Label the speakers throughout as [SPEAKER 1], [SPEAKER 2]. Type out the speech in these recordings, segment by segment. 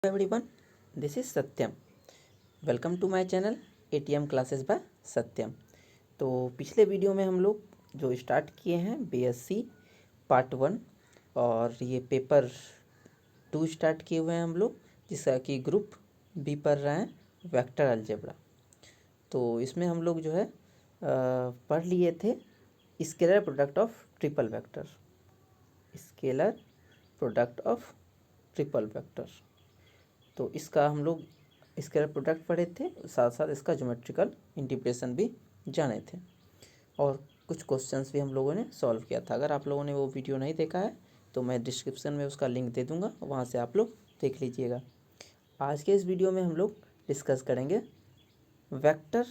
[SPEAKER 1] Everyone, this is Satyam. Welcome to my channel ATM classes by Satyam. तो पिछले video में हम लोग जो स्टार्ट किए हैं बीएससी पार्ट 1 और ये पेपर 2 स्टार्ट किए हुए हैं हम लोग, जिसका कि ग्रुप बी पढ़ रहे हैं वेक्टर अलजेब्रा। तो इसमें हम लोग जो है पढ़ लिए थे scalar product of triple vector, scalar product of triple vector. तो इसका हम लोग स्केलर प्रोडक्ट पढ़े थे, साथ साथ इसका ज्योमेट्रिकल इंटीग्रेशन भी जाने थे और कुछ क्वेश्चंस भी हम लोगों ने सॉल्व किया था। अगर आप लोगों ने वो वीडियो नहीं देखा है तो मैं डिस्क्रिप्शन में उसका लिंक दे दूँगा, वहाँ से आप लोग देख लीजिएगा। आज के इस वीडियो में हम लोग डिस्कस करेंगे वेक्टर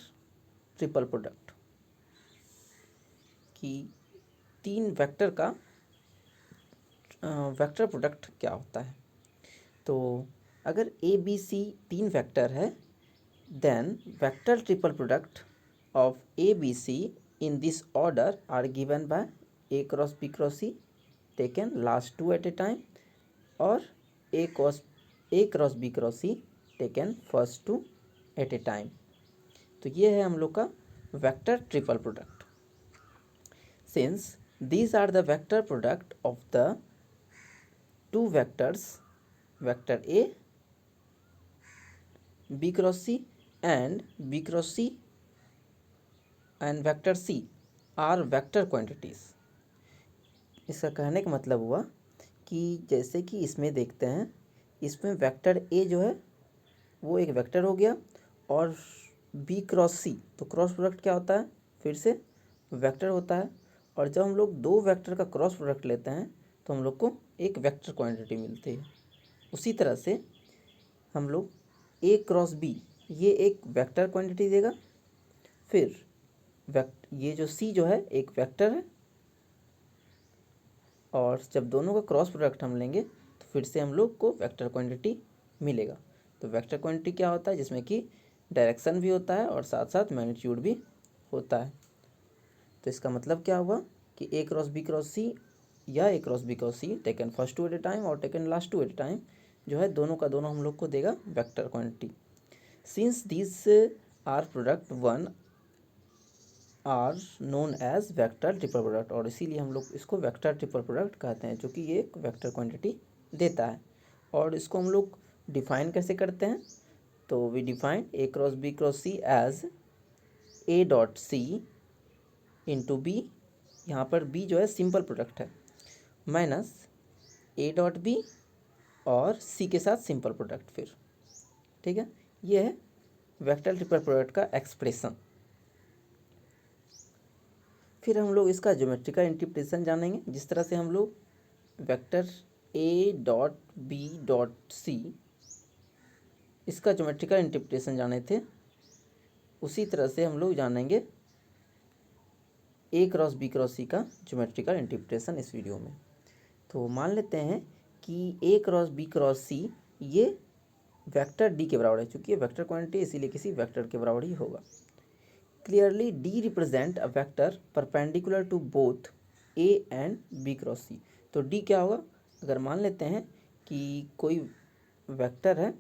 [SPEAKER 1] ट्रिपल प्रोडक्ट कि 3 वेक्टर का वेक्टर प्रोडक्ट क्या होता है। तो अगर ए बी सी 3 वेक्टर है, then vector triple product of A B C in this order are given by A cross B cross C taken last 2 at a time और A cross B cross C taken first 2 at a time. तो ये है हम लोग का vector triple product. Since these are the vector product of the two vectors, vector A B cross C and B cross C and vector C are vector quantities। इसका कहने का मतलब हुआ कि जैसे कि इसमें देखते हैं, इसमें वेक्टर A जो है वो एक वेक्टर हो गया और B क्रॉस C, तो क्रॉस प्रोडक्ट क्या होता है, फिर से वेक्टर होता है। और जब हम लोग 2 वेक्टर का क्रॉस प्रोडक्ट लेते हैं तो हम लोग को एक वेक्टर क्वांटिटी मिलती है। उसी तरह से हम लोग ए क्रॉस बी ये एक वेक्टर क्वांटिटी देगा, फिर ये जो सी जो है एक वेक्टर है और जब दोनों का क्रॉस प्रोडक्ट हम लेंगे तो फिर से हम लोग को वेक्टर क्वांटिटी मिलेगा। तो वेक्टर क्वांटिटी क्या होता है, जिसमें कि डायरेक्शन भी होता है और साथ साथ मैग्नीट्यूड भी होता है। तो इसका मतलब क्या हुआ कि A cross B cross C या A cross B cross C taken first 2 at a time और taken last 2 at a time जो है दोनों का दोनों हम लोग को देगा vector quantity. Since this are product 1 are known as vector triple product, और इसीलिए हम लोग इसको वेक्टर ट्रिपल प्रोडक्ट कहते हैं, जो कि ये एक वेक्टर क्वांटिटी देता है। और इसको हम लोग डिफाइन कैसे करते हैं, तो we define A cross B cross C as A dot C into B, यहाँ पर बी जो है सिंपल प्रोडक्ट है, माइनस ए डॉट बी और सी के साथ सिंपल प्रोडक्ट फिर, ठीक है। ये है वेक्टर ट्रिपल प्रोडक्ट का एक्सप्रेशन। फिर हम लोग इसका ज्योमेट्रिकल इंटरप्रिटेशन जानेंगे। जिस तरह से हम लोग vector A dot B dot C इसका ज्योमेट्रिकल इंटरप्रिटेशन जाने थे, उसी तरह से हम लोग जानेंगे ए क्रॉस बी क्रॉस सी का ज्योमेट्रिकल इंटरप्रिटेशन इस वीडियो में। तो मान लेते हैं कि ए क्रॉस बी क्रॉस सी ये वेक्टर डी के बराबर है, चूँकि ये वेक्टर क्वांटिटी इसीलिए किसी वेक्टर के बराबर ही होगा। Clearly D represent a vector perpendicular to both A and B cross C. तो डी क्या होगा, अगर मान लेते हैं कि कोई वेक्टर है,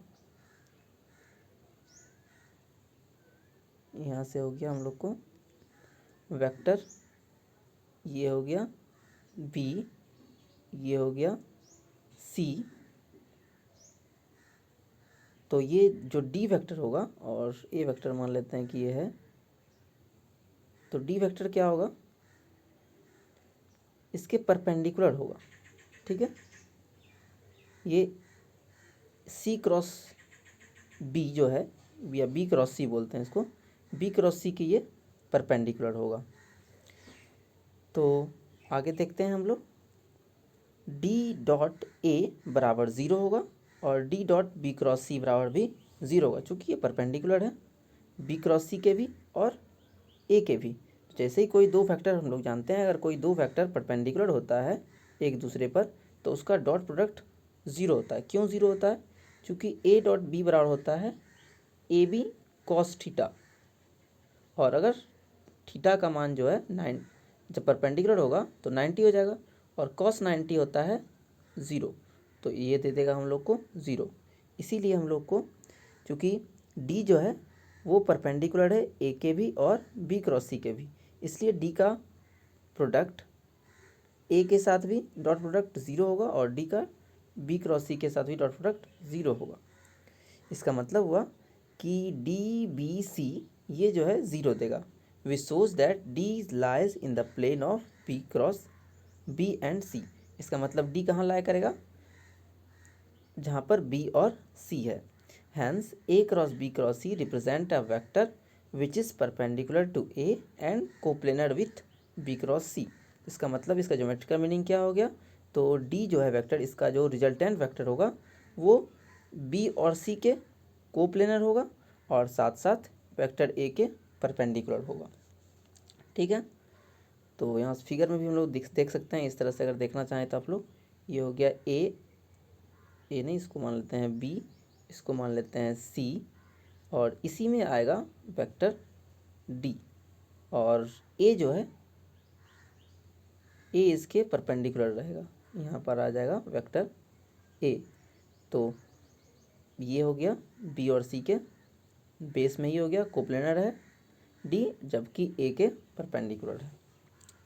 [SPEAKER 1] यहाँ से हो गया हम लोग को वेक्टर, ये हो गया बी, ये हो गया सी, तो ये जो डी वेक्टर होगा और ए वेक्टर मान लेते हैं कि ये है, तो डी वेक्टर क्या होगा, इसके परपेंडिकुलर होगा, ठीक है। ये सी क्रॉस बी जो है, या बी क्रॉस सी बोलते हैं इसको, बी क्रॉस सी के ये परपेंडिकुलर होगा। तो आगे देखते हैं हम लोग, डी डॉट ए बराबर 0 होगा और D dot B cross C बराबर भी 0 होगा, चूँकि ये परपेंडिकुलर है बी क्रॉस सी के भी और ए के भी। जैसे ही कोई 2 फैक्टर हम लोग जानते हैं, अगर कोई 2 फैक्टर परपेंडिकुलर होता है एक दूसरे पर तो उसका डॉट प्रोडक्ट 0 होता है। क्यों 0 होता है, क्योंकि ए डॉट बी बराबर होता है ए बी कॉस थीटा, और अगर थीटा का मान जो है 9 जब परपेंडिकुलर होगा तो 90 हो जाएगा और कॉस 90 होता है 0, तो ये दे देगा हम लोग को 0। इसीलिए हम लोग को, चूँकि डी जो है वो परपेंडिकुलर है ए के भी और बी क्रॉस सी के भी, इसलिए डी का प्रोडक्ट ए के साथ भी डॉट प्रोडक्ट ज़ीरो होगा और डी का बी क्रॉस सी के साथ भी डॉट प्रोडक्ट ज़ीरो होगा। इसका मतलब हुआ कि डी बी सी ये जो है ज़ीरो देगा, which shows that D lies in the plane of B cross B and C. इसका मतलब डी कहाँ लाया करेगा, जहाँ पर बी और सी है। Hence A cross C represent a vector which is perpendicular to A and coplanar with B cross C. इसका मतलब इसका ज्योमेट्रिकल मीनिंग क्या हो गया, तो डी जो है वेक्टर, इसका जो रिजल्टेंट वेक्टर होगा वो बी और सी के कोप्लेनर होगा और साथ साथ वेक्टर ए के परपेंडिकुलर होगा। ठीक है, तो यहाँ फिगर में भी हम लोग देख सकते हैं। इस तरह से अगर देखना चाहें तो आप लोग, ये हो गया ए नहीं, इसको मान लेते हैं बी, इसको मान लेते हैं सी, और इसी में आएगा वेक्टर डी, और ए जो है ए इसके परपेंडिकुलर रहेगा, यहाँ पर आ जाएगा वेक्टर ए। तो ये हो गया बी और सी के बेस में ही हो गया, कोप्लेनर है डी, जबकि ए के परपेंडिकुलर है।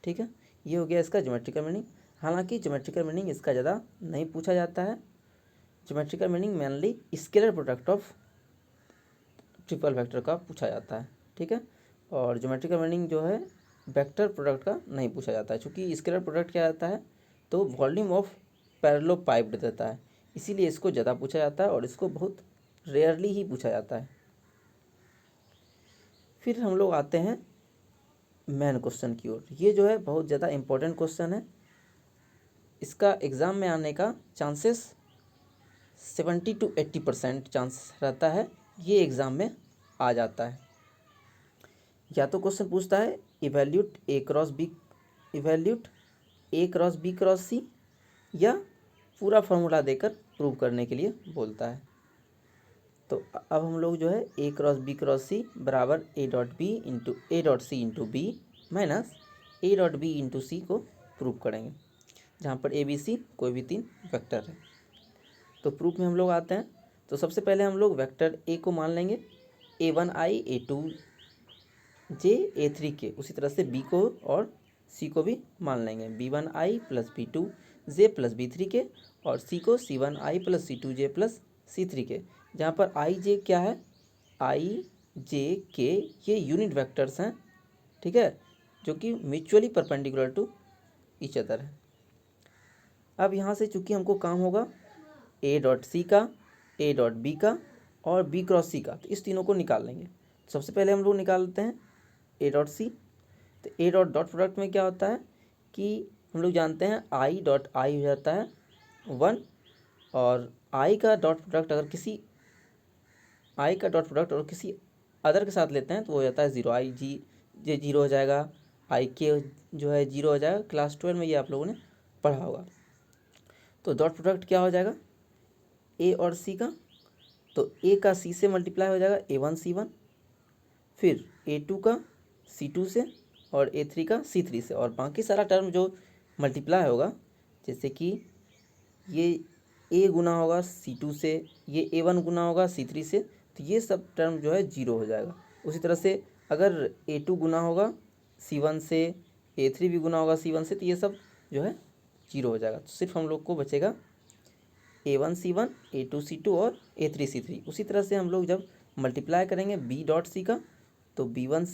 [SPEAKER 1] ठीक है, ये हो गया इसका ज्योमेट्रिकल मीनिंग। हालांकि ज्योमेट्रिकल मीनिंग इसका ज़्यादा नहीं पूछा जाता है। Geometrical meaning mainly scalar product of triple vector का पूछा जाता है। ठीक है, और ज्योमेट्रिकल मीनिंग जो है वेक्टर प्रोडक्ट का नहीं पूछा जाता है, क्योंकि स्केलर प्रोडक्ट क्या आता है, तो वॉल्यूम ऑफ पैरेललोपाइप्ड देता है, इसीलिए इसको ज़्यादा पूछा जाता है और इसको बहुत रेयरली ही पूछा जाता है। फिर हम लोग आते हैं मेन क्वेश्चन की ओर। ये जो है बहुत ज़्यादा इम्पोर्टेंट क्वेश्चन है, इसका एग्ज़ाम में आने का चांसेस 70 to 80% चांस रहता है, ये एग्ज़ाम में आ जाता है। या तो क्वेश्चन पूछता है इवैल्यूट ए क्रॉस बी क्रॉस सी, या पूरा फार्मूला देकर प्रूव करने के लिए बोलता है। तो अब हम लोग जो है ए क्रॉस सी बराबर A dot C into B minus A dot B into C को प्रूव करेंगे, जहाँ पर ए बी सी कोई भी 3 वेक्टर है। तो प्रूफ में हम लोग आते हैं। तो सबसे पहले हम लोग वेक्टर ए को मान लेंगे A1i A2j A3k, उसी तरह से बी को और सी को भी मान लेंगे B1i plus B2j plus B3k, और सी को C1i plus C2j plus C3k, जहाँ पर आई जे क्या है, आई जे के ये यूनिट वेक्टर्स हैं। ठीक है, जो कि mutually perpendicular to each other है। अब यहाँ से चूँकि हमको काम होगा ए डॉट सी का, ए डॉट बी का और बी क्रॉस सी का, तो इस तीनों को निकाल लेंगे। सबसे पहले हम लोग निकाल लेते हैं ए डॉट सी। तो ए डॉट प्रोडक्ट में क्या होता है कि हम लोग जानते हैं आई डॉट आई हो जाता है 1, और आई का डॉट प्रोडक्ट अगर किसी अदर के साथ लेते हैं तो हो जाता है 0, आई जी जे 0 हो जाएगा, आई के जो है 0 हो जाएगा। क्लास 12 में ये आप लोगों ने पढ़ा होगा। तो डॉट प्रोडक्ट क्या हो जाएगा ए और सी का, तो ए का सी से मल्टीप्लाई हो जाएगा A1 C1, फिर A2 का C2 से और A3 का C3 से, और बाकी सारा टर्म जो मल्टीप्लाई होगा, जैसे कि ये A गुना होगा C2 से, ये A1 गुना होगा C3 से, तो ये सब टर्म जो है 0 हो जाएगा। उसी तरह से अगर A2 गुना होगा C1 से, A3 भी गुना होगा C1 से, तो ये सब जो है 0 हो जाएगा। तो सिर्फ हम लोग को बचेगा A1 C1, A2 C2 और A3 C3। उसी तरह से हम लोग जब मल्टीप्लाई करेंगे B डॉट C का, तो B1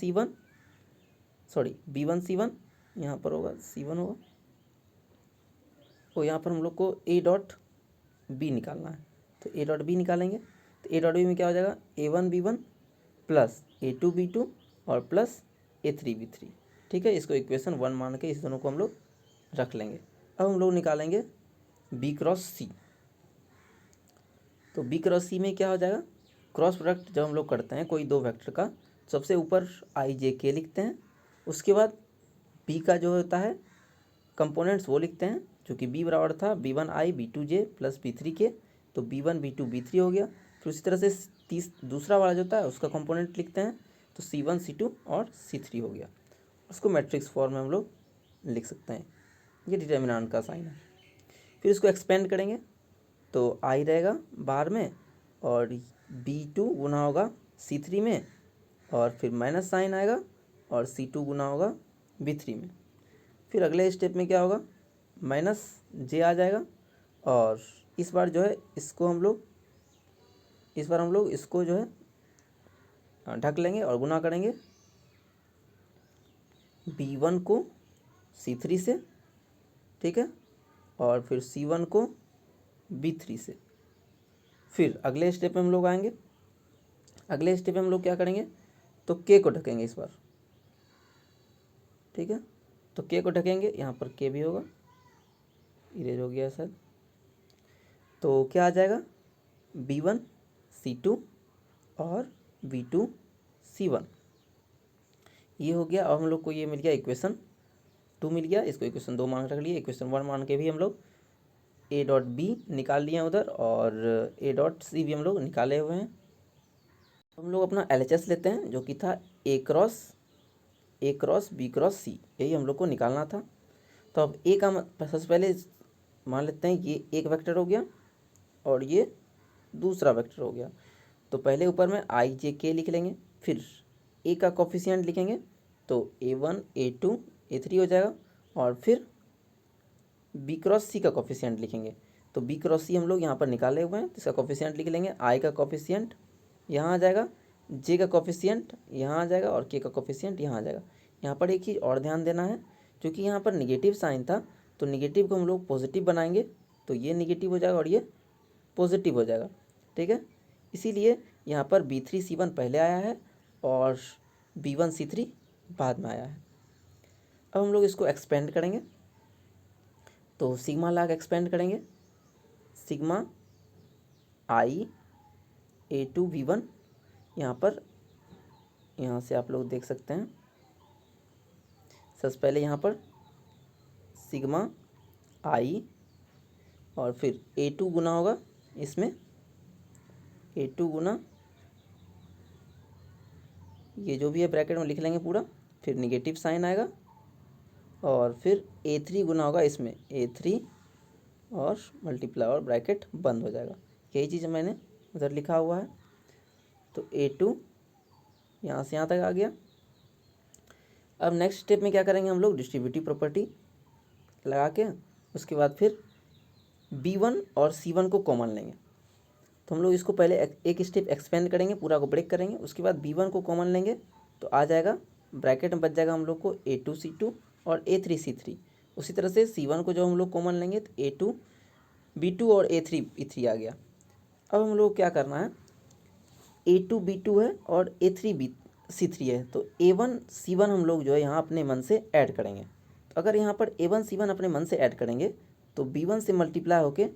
[SPEAKER 1] C1 यहाँ पर होगा C1 होगा, तो यहाँ पर हम लोग को A डॉट B निकालना है। तो A डॉट B निकालेंगे, तो A डॉट B में क्या हो जाएगा A1 B1 plus A2 B2 और प्लस A3 B3। ठीक है, इसको इक्वेशन 1 मान के इस दोनों को हम लोग रख लेंगे। अब हम लोग निकालेंगे B क्रॉस C। तो बी क्रॉस सी में क्या हो जाएगा, क्रॉस प्रोडक्ट जब हम लोग करते हैं कोई दो वेक्टर का, सबसे ऊपर आई जे के लिखते हैं, उसके बाद बी का जो होता है कंपोनेंट्स वो लिखते हैं, जो कि बी बराबर था B1i B2j प्लस B3k, तो B1 B2 B3 हो गया। फिर उसी तरह से दूसरा वाला जो होता है उसका कंपोनेंट लिखते हैं, तो C1 C2 और C3 हो गया। उसको मैट्रिक्स फॉर्म में हम लोग लिख सकते हैं, ये डिटर्मिनेंट का साइन है। फिर इसको एक्सपेंड करेंगे, तो आई रहेगा बाहर में और B2 गुना होगा C3 में, और फिर माइनस साइन आएगा और C2 गुना होगा B3 में। फिर अगले स्टेप में क्या होगा, माइनस J आ जाएगा, और इस बार जो है इसको हम लोग इसको जो है ढक लेंगे और गुना करेंगे B1 को C3 से, ठीक है, और फिर C1 को B3 से। फिर अगले स्टेप में हम लोग आएंगे, अगले स्टेप में हम लोग क्या करेंगे, तो K को ढकेंगे इस बार, ठीक है। तो K को ढकेंगे, यहाँ पर K भी होगा, इरेज हो गया शायद। तो क्या आ जाएगा, B1 C2 और B2 C1, ये हो गया। अब हम लोग को ये मिल गया इक्वेशन 2 मिल गया, इसको इक्वेशन 2 मान रख लिए। इक्वेशन 1 मान के भी हम लोग A.B निकाल लिए उधर, और A.C भी हम लोग निकाले हुए हैं। हम लोग अपना LHS लेते हैं, जो कि था A cross B cross C, यही हम लोग को निकालना था। तो अब A का सबसे पहले मान लेते हैं ये एक वेक्टर हो गया और ये दूसरा वेक्टर हो गया। तो पहले ऊपर में IJK लिख लेंगे, फिर A का कोफिशिएंट लिखेंगे, तो A1 A2 A3 हो जाएगा, और फिर B क्रॉस C का कोफिशिएंट लिखेंगे। तो B क्रॉस C हम लोग यहाँ पर निकाले हुए हैं, तो इसका कोफिशिएंट लिख लेंगे। I का कोफिशिएंट यहाँ आ जाएगा, J का कोफिशिएंट यहाँ आ जाएगा, और K का कोफिशिएंट यहाँ आ जाएगा। यहाँ पर एक चीज़ और ध्यान देना है, क्योंकि यहाँ पर निगेटिव साइन था, तो निगेटिव को हम लोग पॉजिटिव बनाएंगे, तो ये निगेटिव हो जाएगा और ये पॉजिटिव हो जाएगा, ठीक है। इसीलिए यहाँ पर B3 C1 पहले आया है और B1 C3 बाद में आया है। अब हम लोग इसको एक्सपेंड करेंगे, तो सिग्मा लाग एक्सपेंड करेंगे, सिग्मा I A2 B1, यहाँ से आप लोग देख सकते हैं। सबसे पहले यहाँ पर सिग्मा I, और फिर A2 गुना होगा इसमें, A2 गुना ये जो भी है ब्रैकेट में लिख लेंगे पूरा, फिर निगेटिव साइन आएगा, और फिर A3 गुना होगा इसमें A3, और मल्टीप्लाई और ब्रैकेट बंद हो जाएगा। यही चीज़ मैंने उधर लिखा हुआ है। तो A2 यहाँ से यहाँ तक आ गया। अब नेक्स्ट स्टेप में क्या करेंगे हम लोग, डिस्ट्रीब्यूटिव प्रॉपर्टी लगा के उसके बाद फिर B1 और C1 को कॉमन लेंगे। तो हम लोग इसको पहले एक स्टेप एक्सपेंड करेंगे, पूरा को ब्रेक करेंगे, उसके बाद B1 को कॉमन लेंगे, तो आ जाएगा ब्रैकेट में बच जाएगा हम लोग को A2 C2 और A3 C3। उसी तरह से C1 को जो हम लोग कॉमन लेंगे, तो A2 B2 और A3 B3 आ गया। अब हम लोग क्या करना है, A2 B2 है और A3 C3 है, तो A1 C1 हम लोग जो है यहाँ अपने मन से ऐड करेंगे। तो अगर यहाँ पर A1 C1 अपने मन से ऐड करेंगे, तो B1 से मल्टीप्लाई होके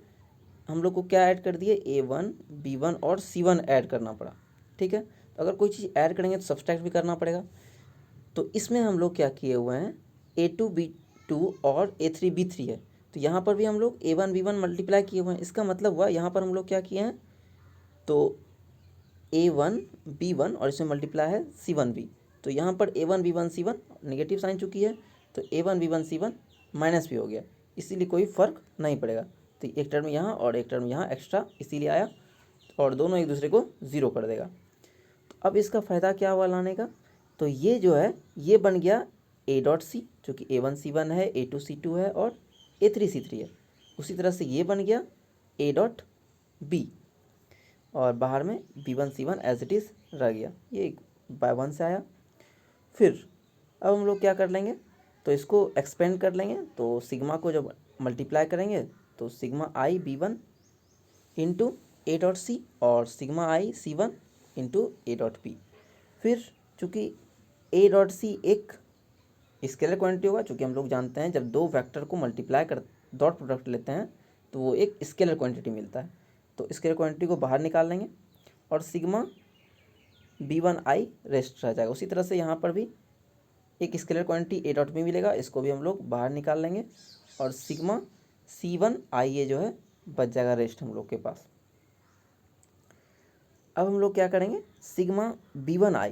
[SPEAKER 1] हम लोग को क्या ऐड कर दिए, A1 B1 और C1 ऐड करना पड़ा, ठीक है। तो अगर कोई चीज़ ऐड करेंगे तो सब्सट्रैक्ट भी करना पड़ेगा। तो इसमें हम लोग क्या किए हुए हैं, A2 B2 और A3 B3 है, तो यहाँ पर भी हम लोग A1 B1 मल्टीप्लाई किए हुए हैं। इसका मतलब हुआ यहाँ पर हम लोग क्या किए हैं, तो A1 B1 और इसमें मल्टीप्लाई है C1 भी, तो यहाँ पर A1 B1 C1 negative sign चुकी है, तो A1 B1 C1 माइनस भी हो गया, इसीलिए कोई फ़र्क नहीं पड़ेगा। तो एक टर्म यहाँ और एक टर्म यहाँ एक्स्ट्रा इसीलिए आया, और दोनों एक दूसरे को ज़ीरो कर देगा। तो अब इसका फ़ायदा क्या हुआ लाने का, तो ये जो है ये बन गया A.C, जो कि A1 C1 है, A2 C2 है और A3 C3 है। उसी तरह से ये बन गया A.B, और बाहर में B1 C1 as it is रह गया, ये बाय 1 से आया। फिर अब हम लोग क्या कर लेंगे, तो इसको एक्सपेंड कर लेंगे, तो सिग्मा को जब मल्टीप्लाई करेंगे, तो sigma I B1 into A.C और sigma I C1 into A.B। फिर चूँकि A.C एक स्केलर क्वांटिटी होगा, चूँकि हम लोग जानते हैं जब दो वेक्टर को मल्टीप्लाई कर डॉट प्रोडक्ट लेते हैं तो वो एक स्केलर क्वांटिटी मिलता है। तो स्केलर क्वांटिटी को बाहर निकाल लेंगे और सिग्मा B1I रेस्ट रह जाएगा। उसी तरह से यहाँ पर भी एक स्केलर क्वांटिटी A.B मिलेगा, इसको भी हम लोग बाहर निकाल लेंगे, और सिग्मा C1I ये जो है बच जाएगा रेस्ट हम लोग के पास। अब हम लोग क्या करेंगे, सिग्मा B1I,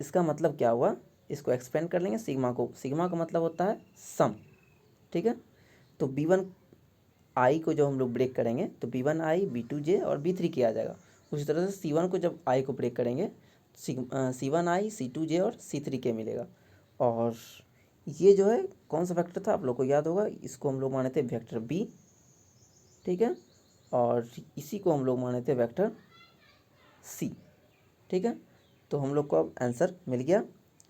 [SPEAKER 1] इसका मतलब क्या हुआ, इसको एक्सपेंड कर लेंगे। सिग्मा का मतलब होता है सम, ठीक है। तो B1I को जो हम लोग ब्रेक करेंगे, तो B1I B2J और B3 किया जाएगा, उसी तरह से C1 को जब I को ब्रेक करेंगे C1I C2J और C3K मिलेगा। और ये जो है कौन सा वेक्टर था आप लोग को याद होगा, इसको हम लोग माने थे वेक्टर B, ठीक है, और इसी को हम लोग माने थे वेक्टर C, ठीक है। तो हम लोग को अब आंसर मिल गया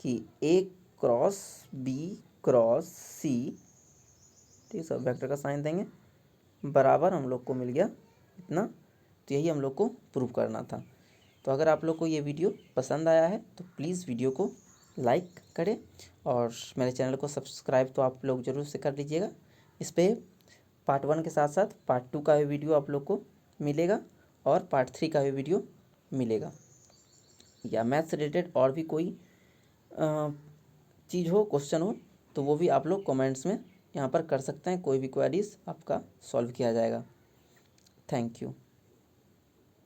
[SPEAKER 1] कि A cross B cross C, ठीक है, सब वेक्टर का साइन देंगे, बराबर हम लोग को मिल गया इतना। तो यही हम लोग को प्रूव करना था। तो अगर आप लोग को ये वीडियो पसंद आया है तो प्लीज़ वीडियो को लाइक करें और मेरे चैनल को सब्सक्राइब तो आप लोग ज़रूर से कर लीजिएगा। इस पर पार्ट 1 के साथ साथ पार्ट 2 का भी वीडियो आप लोग को मिलेगा और पार्ट 3 का भी वीडियो मिलेगा। या मैथ से रिलेटेड और भी कोई चीज़ हो, क्वेश्चन हो, तो वो भी आप लोग कमेंट्स में यहाँ पर कर सकते हैं। कोई भी क्वेरीज आपका सॉल्व किया जाएगा। Thank you.